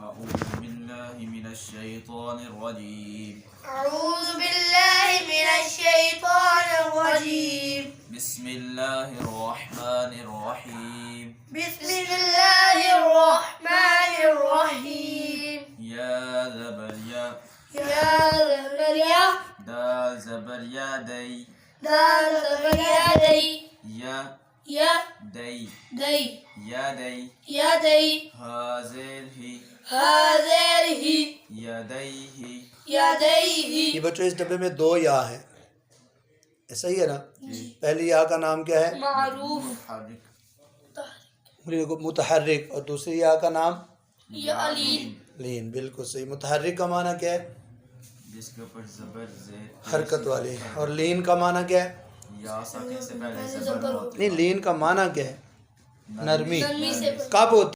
أعوذ بالله من الشيطان الرجيم أعوذ بالله من الشيطان الرجيم بسم الله الرحمن الرحيم بسم الله الرحمن الرحيم يا زبر يا يا زكريا دال زبر يا دي دال زكريا دي يا يا دي دي يا دي يا دي هذه هذه يديه يديه ये बच्चों इस डब्बे में 2 या है, ऐसा ही है ना। पहली या का नाम क्या है? मारूफ मुतहर्रिक मुतहर्रिक। और दूसरी या का नाम या अलीन लीन। बिल्कुल सही। मुतहर्रिक का माना क्या है? जिसके ऊपर जबर ज़ेर हरकत वाली। और लीन का माना क्या है? या साकिन से पहले जबर होती नहीं, लीन का माना क्या है? नरमी। नरमी से कब होती